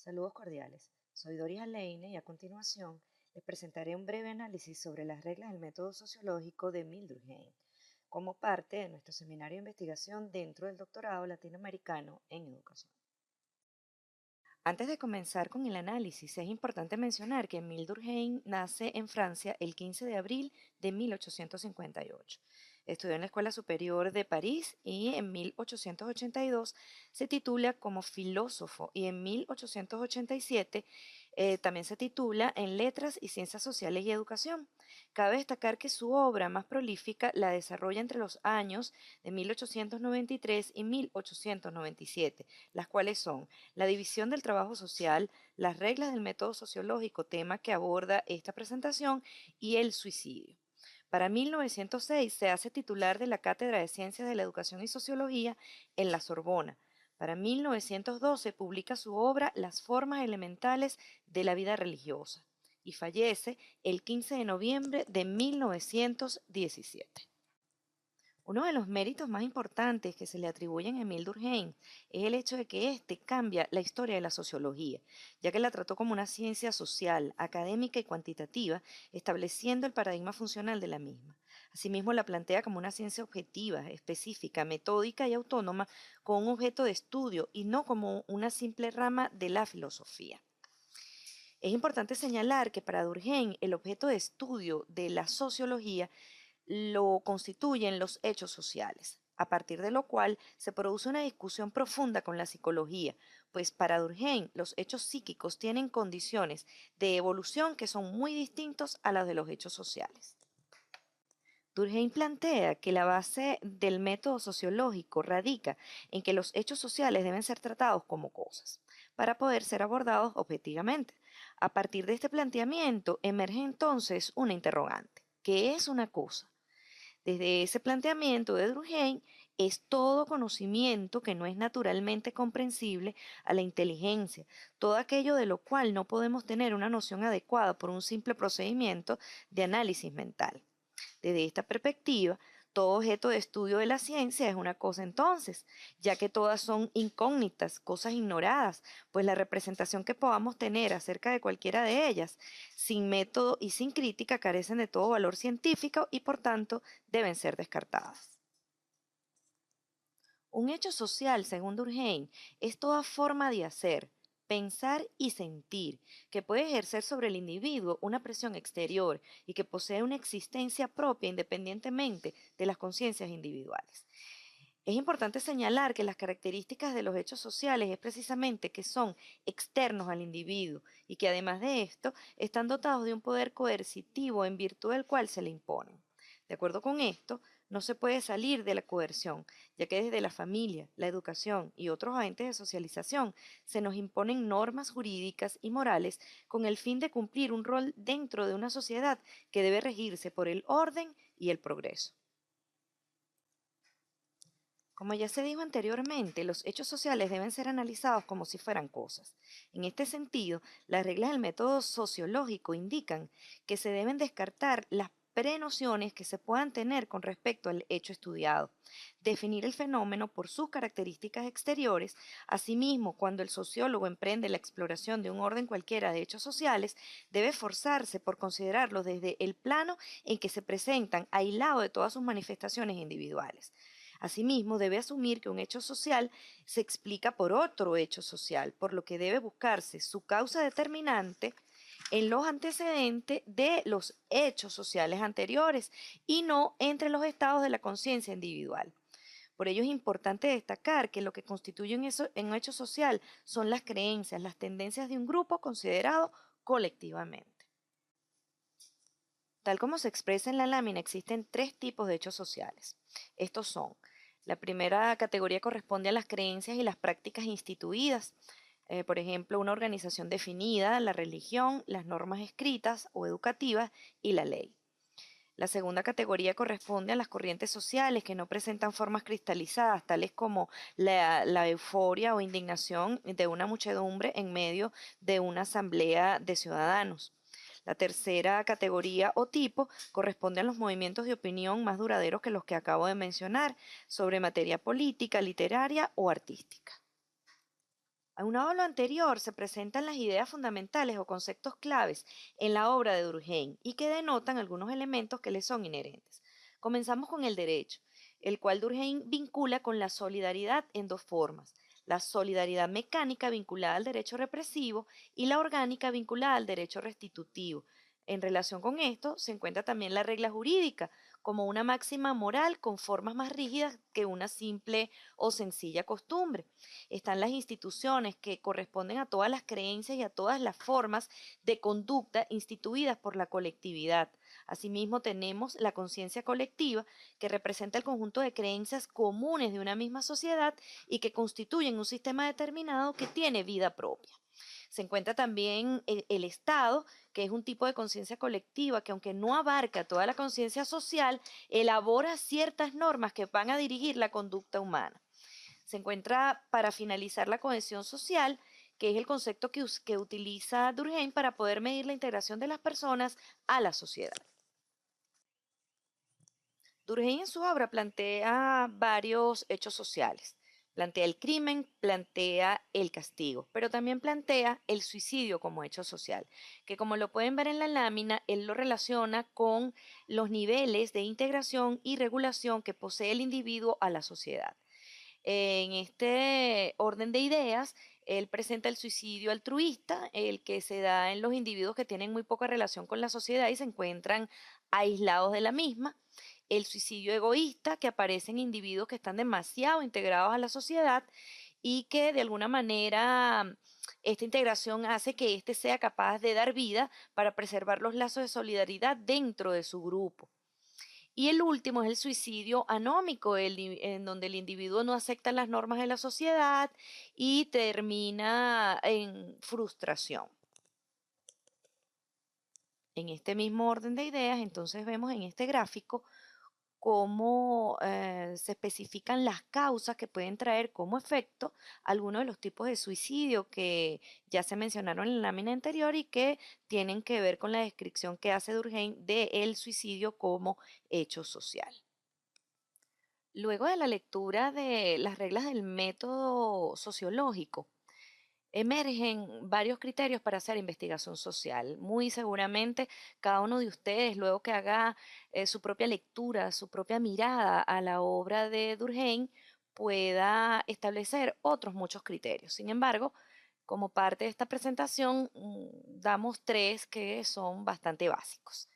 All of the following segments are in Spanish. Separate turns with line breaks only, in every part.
Saludos cordiales. Soy Doris Aleine y a continuación les presentaré un breve análisis sobre las reglas del método sociológico de Durkheim como parte de nuestro seminario de investigación dentro del doctorado latinoamericano en educación. Antes de comenzar con el análisis, es importante mencionar que Émile Durkheim nace en Francia el 15 de abril de 1858. Estudió en la Escuela Superior de París y en 1882 se titula como filósofo y en 1887 también se titula en Letras y Ciencias Sociales y Educación. Cabe destacar que su obra más prolífica la desarrolla entre los años de 1893 y 1897, las cuales son la división del trabajo social, las reglas del método sociológico, tema que aborda esta presentación, y el suicidio. Para 1906 se hace titular de la Cátedra de Ciencias de la Educación y Sociología en la Sorbona. Para 1912 publica su obra Las formas elementales de la vida religiosa y fallece el 15 de noviembre de 1917. Uno de los méritos más importantes que se le atribuyen a Émile Durkheim es el hecho de que éste cambia la historia de la sociología, ya que la trató como una ciencia social, académica y cuantitativa, estableciendo el paradigma funcional de la misma. Asimismo, la plantea como una ciencia objetiva, específica, metódica y autónoma, con un objeto de estudio y no como una simple rama de la filosofía. Es importante señalar que para Durkheim el objeto de estudio de la sociología lo constituyen los hechos sociales, a partir de lo cual se produce una discusión profunda con la psicología, pues para Durkheim los hechos psíquicos tienen condiciones de evolución que son muy distintos a las de los hechos sociales. Durkheim plantea que la base del método sociológico radica en que los hechos sociales deben ser tratados como cosas, para poder ser abordados objetivamente. A partir de este planteamiento emerge entonces una interrogante. ¿Qué es una cosa? Desde ese planteamiento de Durkheim es todo conocimiento que no es naturalmente comprensible a la inteligencia, todo aquello de lo cual no podemos tener una noción adecuada por un simple procedimiento de análisis mental. Desde esta perspectiva, todo objeto de estudio de la ciencia es una cosa entonces, ya que todas son incógnitas, cosas ignoradas, pues la representación que podamos tener acerca de cualquiera de ellas, sin método y sin crítica, carecen de todo valor científico y por tanto deben ser descartadas. Un hecho social, según Durkheim, es toda forma de hacer, pensar y sentir, que puede ejercer sobre el individuo una presión exterior y que posee una existencia propia independientemente de las conciencias individuales. Es importante señalar que las características de los hechos sociales es precisamente que son externos al individuo y que además de esto están dotados de un poder coercitivo en virtud del cual se le imponen. De acuerdo con esto, no se puede salir de la coerción, ya que desde la familia, la educación y otros agentes de socialización se nos imponen normas jurídicas y morales con el fin de cumplir un rol dentro de una sociedad que debe regirse por el orden y el progreso. Como ya se dijo anteriormente, los hechos sociales deben ser analizados como si fueran cosas. En este sentido, las reglas del método sociológico indican que se deben descartar las prenociones que se puedan tener con respecto al hecho estudiado, definir el fenómeno por sus características exteriores. Asimismo, cuando el sociólogo emprende la exploración de un orden cualquiera de hechos sociales, debe esforzarse por considerarlos desde el plano en que se presentan, aislado de todas sus manifestaciones individuales. Asimismo, debe asumir que un hecho social se explica por otro hecho social, por lo que debe buscarse su causa determinante en los antecedentes de los hechos sociales anteriores y no entre los estados de la conciencia individual. Por ello es importante destacar que lo que constituye un hecho social son las creencias, las tendencias de un grupo considerado colectivamente. Tal como se expresa en la lámina, existen tres tipos de hechos sociales. Estos son: la primera categoría corresponde a las creencias y las prácticas instituidas, por ejemplo, una organización definida, la religión, las normas escritas o educativas y la ley. La segunda categoría corresponde a las corrientes sociales que no presentan formas cristalizadas, tales como la euforia o indignación de una muchedumbre en medio de una asamblea de ciudadanos. La tercera categoría o tipo corresponde a los movimientos de opinión más duraderos que los que acabo de mencionar, sobre materia política, literaria o artística. Aunado a lo anterior, se presentan las ideas fundamentales o conceptos claves en la obra de Durkheim y que denotan algunos elementos que le son inherentes. Comenzamos con el derecho, el cual Durkheim vincula con la solidaridad en dos formas: la solidaridad mecánica vinculada al derecho represivo y la orgánica vinculada al derecho restitutivo. En relación con esto, se encuentra también la regla jurídica, como una máxima moral con formas más rígidas que una simple o sencilla costumbre. Están las instituciones que corresponden a todas las creencias y a todas las formas de conducta instituidas por la colectividad. Asimismo, tenemos la conciencia colectiva, que representa el conjunto de creencias comunes de una misma sociedad y que constituyen un sistema determinado que tiene vida propia. Se encuentra también el Estado, que es un tipo de conciencia colectiva que, aunque no abarca toda la conciencia social, elabora ciertas normas que van a dirigir la conducta humana. Se encuentra, para finalizar, la cohesión social, que es el concepto que utiliza Durkheim para poder medir la integración de las personas a la sociedad. Durkheim en su obra plantea varios hechos sociales. Plantea el crimen, plantea el castigo, pero también plantea el suicidio como hecho social, que, como lo pueden ver en la lámina, él lo relaciona con los niveles de integración y regulación que posee el individuo a la sociedad. En este orden de ideas, él presenta el suicidio altruista, el que se da en los individuos que tienen muy poca relación con la sociedad y se encuentran aislados de la misma; el suicidio egoísta, que aparece en individuos que están demasiado integrados a la sociedad y que, de alguna manera, esta integración hace que éste sea capaz de dar vida para preservar los lazos de solidaridad dentro de su grupo. Y el último es el suicidio anómico, en donde el individuo no acepta las normas de la sociedad y termina en frustración. En este mismo orden de ideas, entonces vemos en este gráfico cómo se especifican las causas que pueden traer como efecto algunos de los tipos de suicidio que ya se mencionaron en la lámina anterior y que tienen que ver con la descripción que hace Durkheim del suicidio como hecho social. Luego de la lectura de las reglas del método sociológico, emergen varios criterios para hacer investigación social. Muy seguramente cada uno de ustedes, luego que haga su propia lectura, su propia mirada a la obra de Durkheim, pueda establecer otros muchos criterios. Sin embargo, como parte de esta presentación, damos tres que son bastante básicos.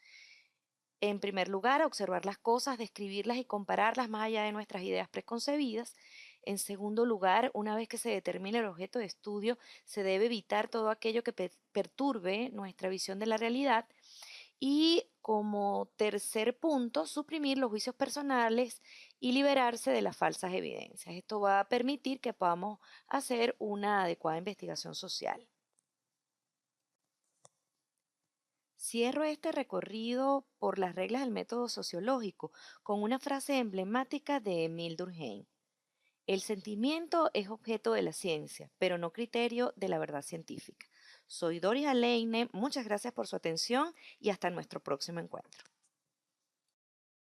En primer lugar, observar las cosas, describirlas y compararlas más allá de nuestras ideas preconcebidas. En segundo lugar, una vez que se determine el objeto de estudio, se debe evitar todo aquello que perturbe nuestra visión de la realidad. Y como tercer punto, suprimir los juicios personales y liberarse de las falsas evidencias. Esto va a permitir que podamos hacer una adecuada investigación social. Cierro este recorrido por las reglas del método sociológico con una frase emblemática de Emile Durkheim: el sentimiento es objeto de la ciencia, pero no criterio de la verdad científica. Soy Doris Aleine, muchas gracias por su atención y hasta nuestro próximo encuentro.